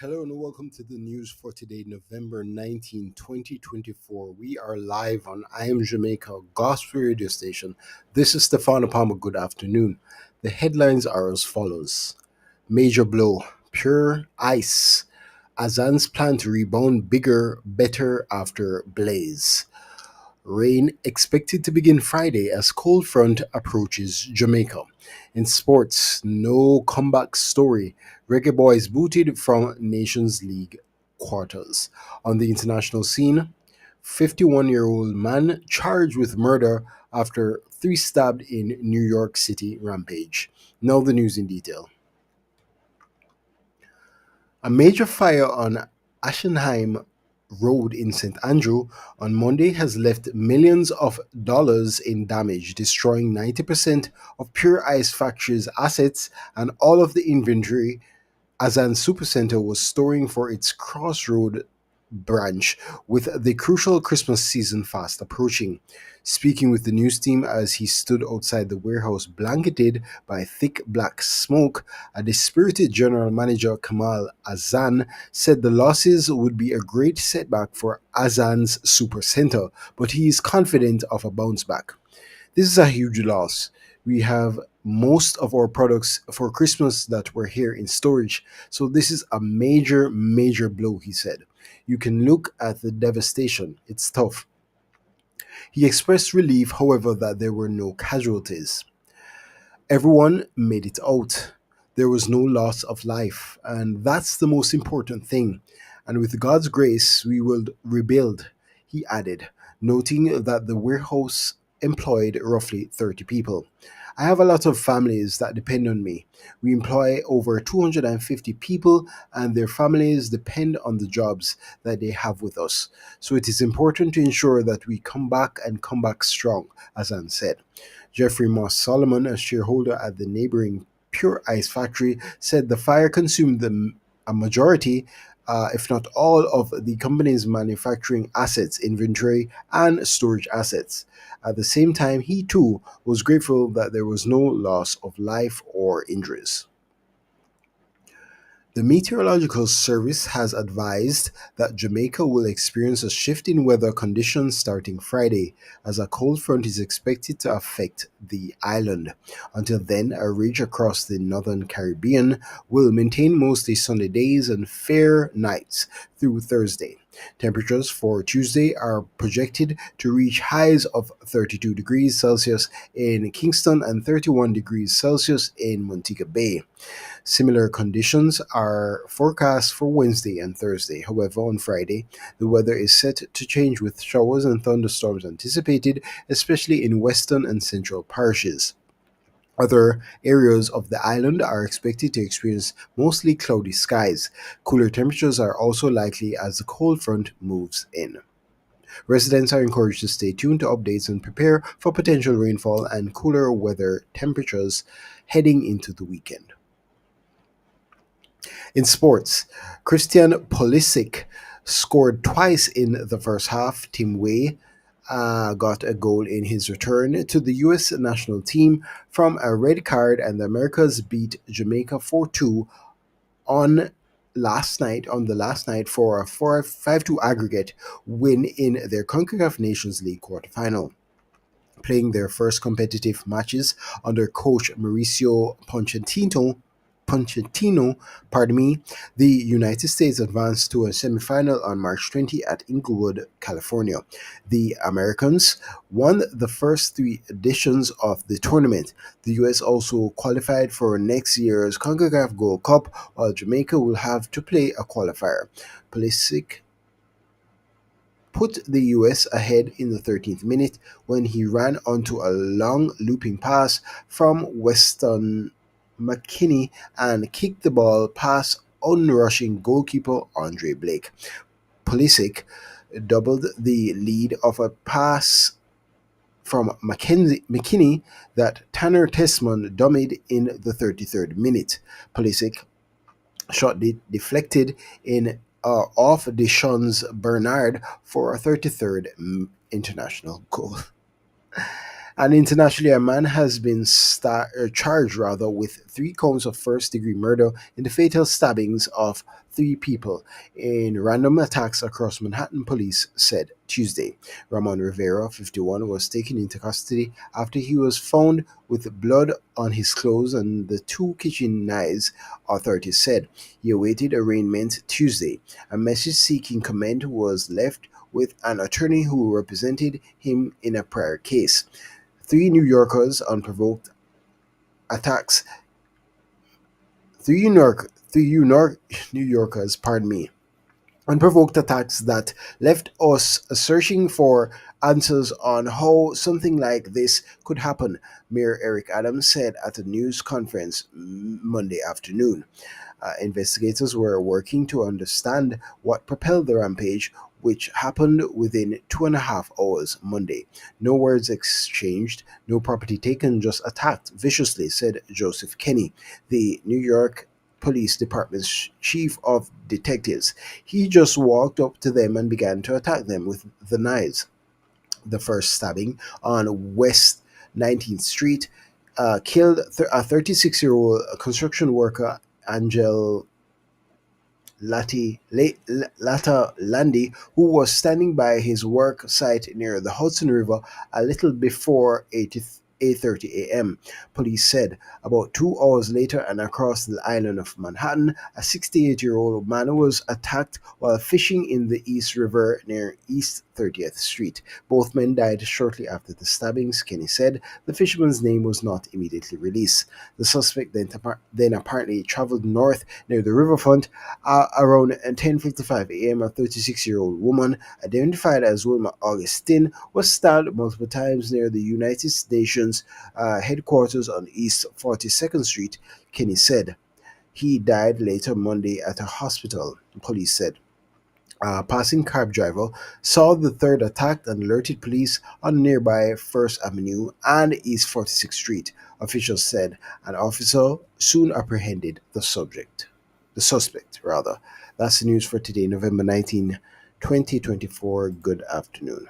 Hello and welcome to the news for today, November 19, 2024. We are live on I Am Jamaica Gospel Radio Station. This is Stefano Palmer. Good afternoon. The headlines are as follows: Major blow, pure ice. Azan's plan to rebound bigger, better after blaze. Rain expected to begin Friday as cold front approaches Jamaica. In sports, no comeback story. Reggae boys booted from Nations League quarters. On the international scene, 51-year-old man charged with murder after three stabbed in New York City rampage. Now the news in detail. A major fire on Ashenheim Road in St. Andrew on Monday has left millions of dollars in damage, destroying 90% of Pure Ice Factory's assets and all of the inventory Azan Supercenter was storing for its Crossroad branch, with the crucial Christmas season fast approaching. Speaking with the news team as he stood outside the warehouse blanketed by thick black smoke, a dispirited general manager Kamal Azan said the losses would be a great setback for Azan's Supercenter, but he is confident of a bounce back. This is a huge loss. We have most of our products for Christmas that were here in storage. So this is a major, major blow, he said. You can look at the devastation. It's tough. He expressed relief, however, that there were no casualties. Everyone made it out. There was no loss of life, and that's the most important thing. And with God's grace, we will rebuild, he added, noting that the warehouse employed roughly 30 people. I have a lot of families that depend on me. We employ over 250 people, and their families depend on the jobs that they have with us. So it is important to ensure that we come back and come back strong, as Anne said. Jeffrey Moss Solomon, a shareholder at the neighboring Pure Ice factory, said the fire consumed a majority, if not all, of the company's manufacturing assets, inventory, and storage assets. At the same time, he too was grateful that there was no loss of life or injuries. The Meteorological Service has advised that Jamaica will experience a shift in weather conditions starting Friday, as a cold front is expected to affect the island. Until then, a ridge across the northern Caribbean will maintain mostly sunny days and fair nights through Thursday. Temperatures for Tuesday are projected to reach highs of 32 degrees Celsius in Kingston and 31 degrees Celsius in Montego Bay. Similar conditions are forecast for Wednesday and Thursday. However, on Friday, the weather is set to change with showers and thunderstorms anticipated, especially in western and central parishes. Other areas of the island are expected to experience mostly cloudy skies. Cooler temperatures are also likely as the cold front moves in. Residents are encouraged to stay tuned to updates and prepare for potential rainfall and cooler weather temperatures heading into the weekend. In sports, Christian Pulisic scored twice in the first half. Tim Way got a goal in his return to the U.S. national team from a red card, and the Americas beat Jamaica 4-2 on the last night for a 5-2 aggregate win in their CONCACAF Nations League quarterfinal. Playing their first competitive matches under coach Mauricio Pochettino, the United States advanced to a semifinal on March 20 at Inglewood, California. The Americans won the first three editions of the tournament. The U.S. also qualified for next year's CONCACAF Gold Cup, while Jamaica will have to play a qualifier. Pulisic put the US ahead in the 13th minute when he ran onto a long looping pass from Weston McKinney and kicked the ball past onrushing goalkeeper Andre Blake. Pulisic doubled the lead of a pass from McKinney that Tanner Tessman dummied in the 33rd minute. Pulisic shot deflected in off Deschamps Bernard for a 33rd international goal. And internationally, a man has been charged rather with 3 counts of first-degree murder in the fatal stabbings of 3 people in random attacks across Manhattan, police said Tuesday. Ramon Rivera, 51, was taken into custody after he was found with blood on his clothes and the 2 kitchen knives, authorities said. He awaited arraignment Tuesday. A message seeking comment was left with an attorney who represented him in a prior case. 3 New Yorkers attacks. New Yorkers, pardon me, unprovoked attacks that left us searching for answers on how something like this could happen, Mayor Eric Adams said at a news conference Monday afternoon. Investigators were working to understand what propelled the rampage, which happened within 2.5 hours Monday. No words exchanged, no property taken, just attacked viciously, said Joseph Kenny, the New York Police Department's chief of detectives. He just walked up to them and began to attack them with the knives. The first stabbing on West 19th Street killed a 36-year-old construction worker, Angel Lata Landy, who was standing by his work site near the Hudson River a little before 8:30 a.m. Police said about 2 hours later and across the island of Manhattan, a 68-year-old man was attacked while fishing in the East River near East 30th Street. Both men died shortly after the stabbings, Kenny said. The fisherman's name was not immediately released. The suspect then apparently traveled north near the riverfront around 10:55 a.m. A 36-year-old woman, identified as Wilma Augustine, was stabbed multiple times near the United Nations headquarters on East 42nd Street, Kenny said. He died later Monday at a hospital, police said. A passing cab driver saw the third attack and alerted police on nearby First Avenue and East 46th Street. Officials said an officer soon apprehended the suspect rather. That's the news for today, November 19, 2024. Good afternoon.